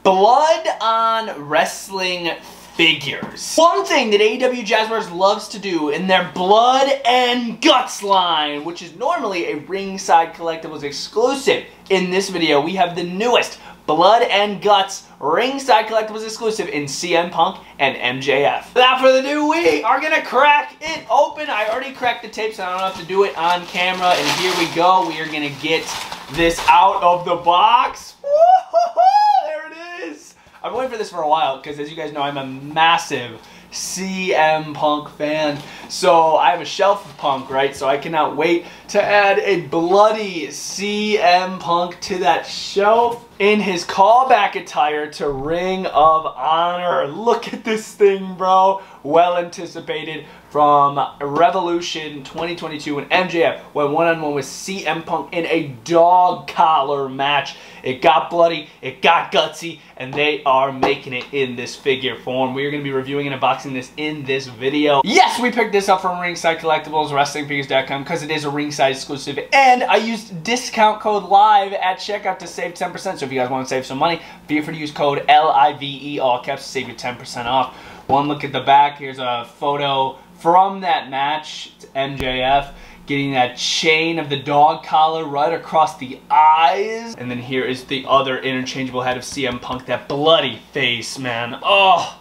Blood on wrestling figures. One thing that AEW Jazzwares loves to do in their Blood and Guts line, which is normally a Ringside Collectibles exclusive. In this video, we have the newest Blood and Guts Ringside Collectibles exclusive in CM Punk and MJF. Without further ado, we are gonna crack it open. I already cracked the tape, so I don't have to do it on camera. And here we go. We are gonna get this out of the box. There it is. I've been waiting for this for a while because, as you guys know, I'm a massive CM Punk fan. So I have a shelf of Punk, right? So I cannot wait to add a bloody CM Punk to that shelf in his callback attire to Ring of Honor. Look at this thing, bro. Well anticipated from Revolution 2022 when MJF went one-on-one with CM Punk in a dog collar match. It got bloody, it got gutsy, and they are making it in this figure form. We are going to be reviewing and unboxing this in this video. Yes, we picked this up from Ringside Collectibles, WrestlingFigures.com, because it is a Ringside exclusive, and I used discount code LIVE at checkout to save 10%. So if you guys want to save some money, be sure to use code LIVE, all caps, to save you 10% off. One look at the back. Here's a photo from that match. It's MJF getting that chain of the dog collar right across the eyes. And then here is the other interchangeable head of CM Punk, that bloody face, man. Oh,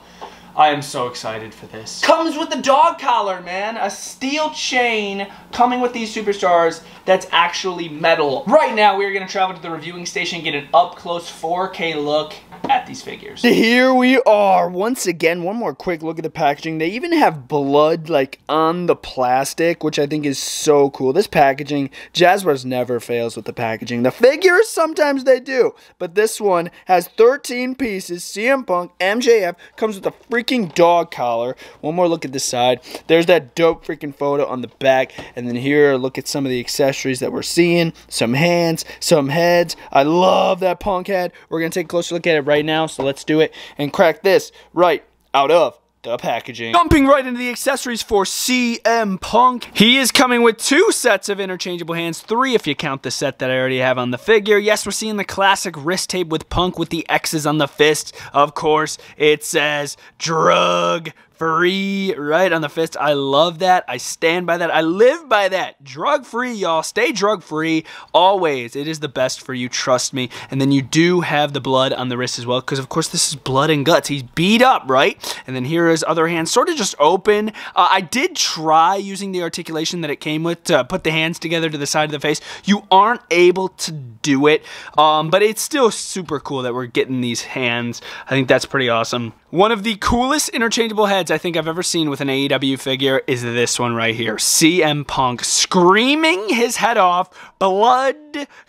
I am so excited for this. Comes with the dog collar, man. A steel chain coming with these superstars that's actually metal. Right now, we're gonna travel to the reviewing station and get an up-close 4K look at these figures. Here we are once again. One more quick look at the packaging. They even have blood like on the plastic, which I think is so cool. This packaging, Jazzwares never fails with the packaging. The figures, sometimes they do, but this one has 13 pieces. CM Punk, MJF, comes with a freaking dog collar. One more look at the side. There's that dope freaking photo on the back, and then here, look at some of the accessories that we're seeing. Some hands, some heads. I love that Punk head. We're gonna take a closer look at it right now, so let's do it and crack this right out of the packaging. Jumping right into the accessories for CM Punk. He is coming with 2 sets of interchangeable hands, 3 if you count the set that I already have on the figure. Yes, we're seeing the classic wrist tape with Punk with the X's on the fist. Of course, it says drug free right on the fist. I love that. I stand by that. I live by that. Drug free, y'all. Stay drug free always. It is the best for you, trust me. And then you do have the blood on the wrist as well, because of course this is blood and guts. He's beat up, right? And then here his other hand sort of just open. I did try using the articulation that it came with to put the hands together to the side of the face. You aren't able to do it, but it's still super cool that we're getting these hands. I think that's pretty awesome. One of the coolest interchangeable heads I think I've ever seen with an AEW figure is this one right here. CM Punk screaming his head off, blood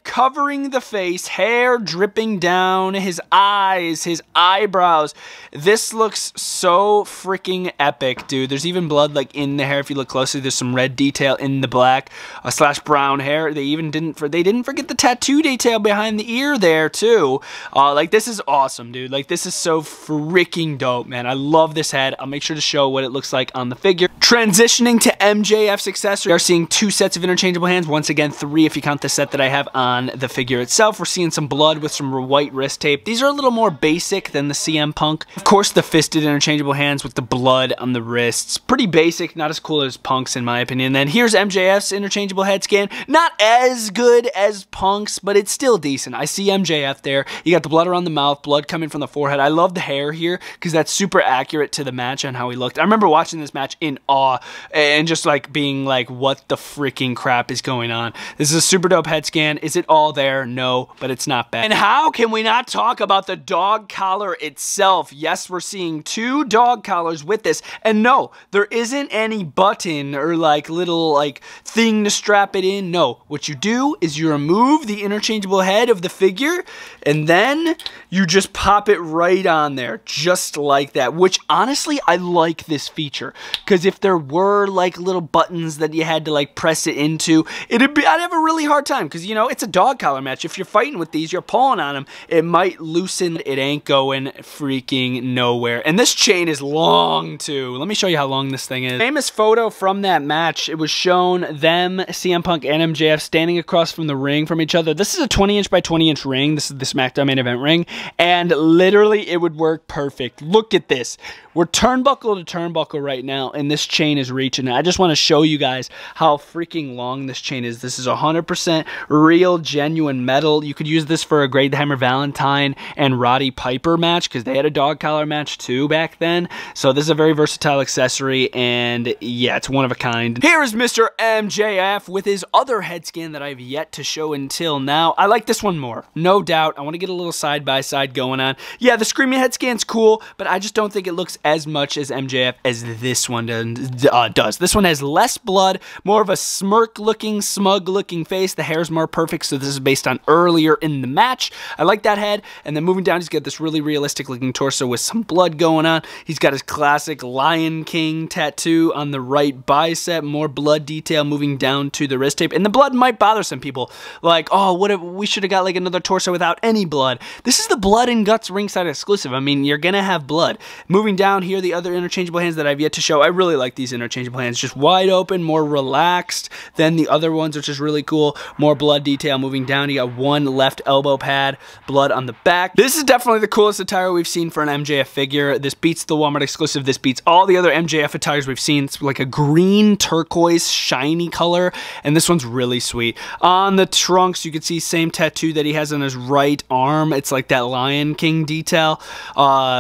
covering the face, hair dripping down his eyes, his eyebrows. This looks so freaking epic, dude. There's even blood like in the hair if you look closely. There's some red detail in the black slash brown hair. They even didn't forget the tattoo detail behind the ear there too. Like this is awesome, dude. Like this is so freaking dope, man. I love this head. I'll make sure to show what it looks like on the figure. Transitioning to MJF's accessory, we are seeing 2 sets of interchangeable hands. Once again, 3 if you count the set that I have on the figure itself. We're seeing some blood with some white wrist tape. These are a little more basic than the CM Punk. Of course, the fisted interchangeable hands with the blood on the wrists. Pretty basic, not as cool as Punk's in my opinion. Then here's MJF's interchangeable head scan. Not as good as Punk's, but it's still decent. I see MJF there. You got the blood around the mouth, blood coming from the forehead. I love the hair here because that's super accurate to the match and how he looked. I remember watching this match in awe and just like being like, what the freaking crap is going on? This is a super dope head scan. Is it all there? No, but it's not bad. And how can we not talk about the dog collar itself? Yes, we're seeing 2 dog collars with this, and no, there isn't any button or like little like thing to strap it in. No, what you do is you remove the interchangeable head of the figure and then you just pop it right on there, just just like that, which honestly, I like this feature, because if there were like little buttons that you had to like press it into, I'd have a really hard time, because you know, it's a dog collar match. If you're fighting with these, you're pulling on them, it might loosen. It ain't going freaking nowhere. And this chain is long too. Let me show you how long this thing is. Famous photo from that match, it was shown them, CM Punk and MJF, standing across from the ring from each other. This is a 20-inch by 20-inch ring. This is the SmackDown main event ring, and literally it would work perfect. Look at this. We're turnbuckle to turnbuckle right now, and this chain is reaching. I just want to show you guys how freaking long this chain is. This is 100% real, genuine metal. You could use this for a Greg the Hammer Valentine and Roddy Piper match, because they had a dog collar match too back then. So this is a very versatile accessory, and yeah, it's one of a kind. Here is Mr. MJF with his other head scan that I've yet to show until now. I like this one more, no doubt. I want to get a little side-by-side going on. Yeah, the Screaming head scan's cool, but I just don't think it looks as much as MJF as this one does. This one has less blood, more of a smirk-looking, smug-looking face. The hair's more perfect, so this is based on earlier in the match. I like that head, and then moving down, he's got this really realistic-looking torso with some blood going on. He's got his classic Lion King tattoo on the right bicep, more blood detail moving down to the wrist tape, and the blood might bother some people. Like, oh, what if we should have got like another torso without any blood? This is the Blood and Guts ringside exclusive. I mean, you're gonna have blood. Moving down here, the other interchangeable hands that I've yet to show. I really like these interchangeable hands. Just wide open, more relaxed than the other ones, which is really cool. More blood detail. Moving down, you got one left elbow pad, blood on the back. This is definitely the coolest attire we've seen for an MJF figure. This beats the Walmart exclusive. This beats all the other MJF attires we've seen. It's like a green turquoise shiny color, and this one's really sweet. On the trunks, you can see same tattoo that he has on his right arm. It's like that Lion King detail,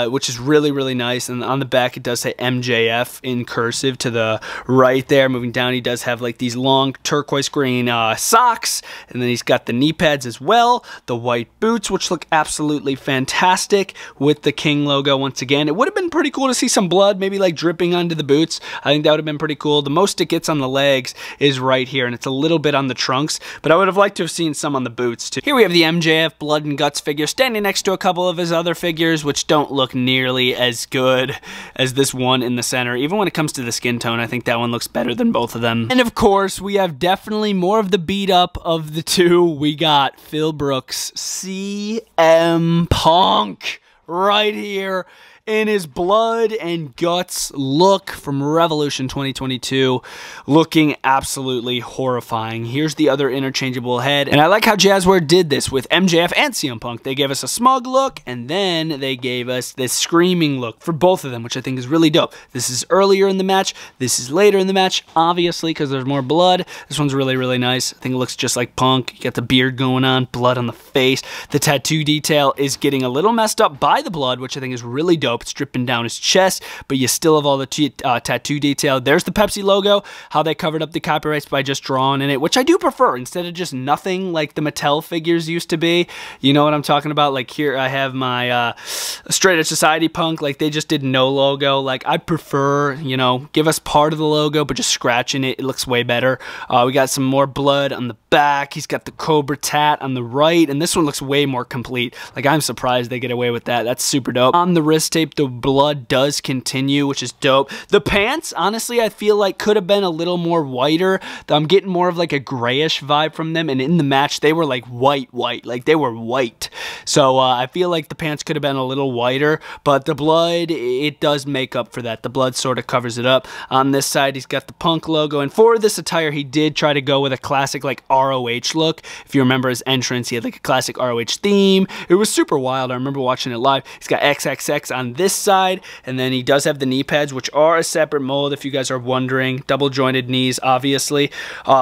which is really, really nice. And on the back, it does say MJF in cursive to the right there. Moving down, he does have like these long turquoise green socks, and then he's got the knee pads as well, the white boots, which look absolutely fantastic with the King logo once again. It would have been pretty cool to see some blood maybe like dripping onto the boots. I think that would have been pretty cool. The most it gets on the legs is right here, and it's a little bit on the trunks, but I would have liked to have seen some on the boots too. Here we have the MJF Blood and Guts figure standing next to a couple of his other figures, which don't look nearly as good as this one in the center. Even when it comes to the skin tone, I think that one looks better than both of them. And of course, we have definitely more of the beat up of the two. We got Phil Brooks, CM Punk, right here in his Blood and Guts look from Revolution 2022, looking absolutely horrifying. Here's the other interchangeable head, and I like how Jazzware did this with MJF and CM Punk. They gave us a smug look, and then they gave us this screaming look for both of them, which I think is really dope. This is earlier in the match, this is later in the match, obviously, because there's more blood. This one's really, really nice. I think it looks just like Punk. You got the beard going on, blood on the face. The tattoo detail is getting a little messed up by the blood, which I think is really dope. It's dripping down his chest, but you still have all the tattoo detail. There's the Pepsi logo, how they covered up the copyrights by just drawing in it, which I do prefer, instead of just nothing like the Mattel figures used to be. You know what I'm talking about? Like here I have my Straight Edge Society Punk, like they just did no logo. Like I prefer, you know, give us part of the logo, but just scratching it, it looks way better. We got some more blood on the back. He's got the Cobra tat on the right, and this one looks way more complete. Like I'm surprised they get away with that. That's super dope. On the wrist tape, the blood does continue, which is dope. The pants, honestly, I feel like could have been a little more whiter. I'm getting more of like a grayish vibe from them, and in the match, they were like white, like they were white. So I feel like the pants could have been a little whiter, but the blood, it does make up for that. The blood sort of covers it up. On this side, he's got the Punk logo, and for this attire, he did try to go with a classic like ROH look. If you remember his entrance, he had like a classic ROH theme. It was super wild. I remember watching it live. He's got XXX on this side, and then he does have the knee pads, which are a separate mold if you guys are wondering. Double jointed knees, obviously.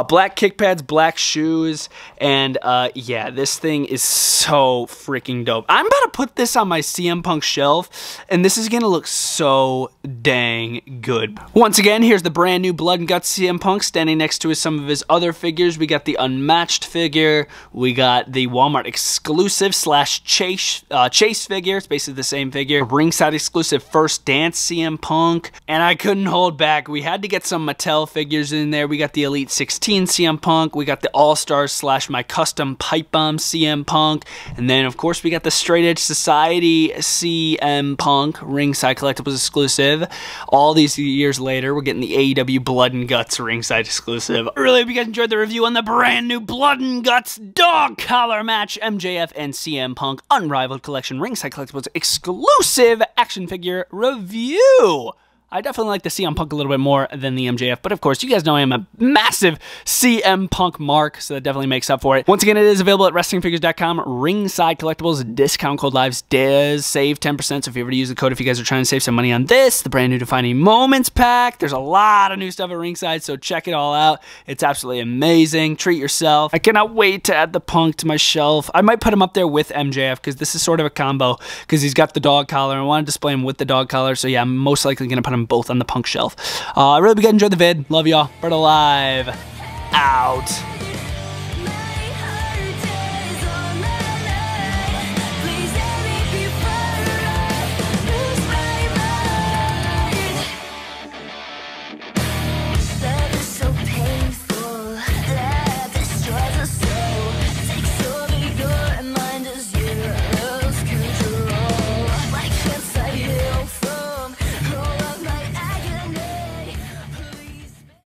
Black kick pads, black shoes, and yeah, this thing is so freaking dope. I'm about to put this on my CM Punk shelf, and this is gonna look so dang good. Once again, here's the brand new Blood and Guts CM Punk. Standing next to some of his other figures. We got the Unmatched figure. We got the Walmart exclusive / Chase figure. It's basically the same figure. Ringside exclusive First Dance CM Punk. And I couldn't hold back. We had to get some Mattel figures in there. We got the Elite 16 CM Punk. We got the All-Stars / My Custom Pipe Bomb CM Punk. And then, of course, we got the Straight Edge Society CM Punk. Ringside Collectibles exclusive. All these years later, we're getting the AEW Blood and Guts ringside exclusive. I really hope you guys enjoyed the review on the brand new Blood and Guts dog collar match MJF and CM Punk Unrivaled Collection ringside collectibles exclusive action figure review. I definitely like the CM Punk a little bit more than the MJF, but of course, you guys know I am a massive CM Punk mark, so that definitely makes up for it. Once again, it is available at WrestlingFigures.com. Ringside Collectibles, discount code LIVES does save 10%, so if you ever use the code if you guys are trying to save some money on this, the brand new Defining Moments pack. There's a lot of new stuff at Ringside, so check it all out. It's absolutely amazing. Treat yourself. I cannot wait to add the Punk to my shelf. I might put him up there with MJF, because this is sort of a combo, because he's got the dog collar, and I want to display him with the dog collar, so yeah, I'm most likely going to put him both on the Punk shelf. I really hope you guys enjoyed the vid. Love y'all. Bretto Live. Out.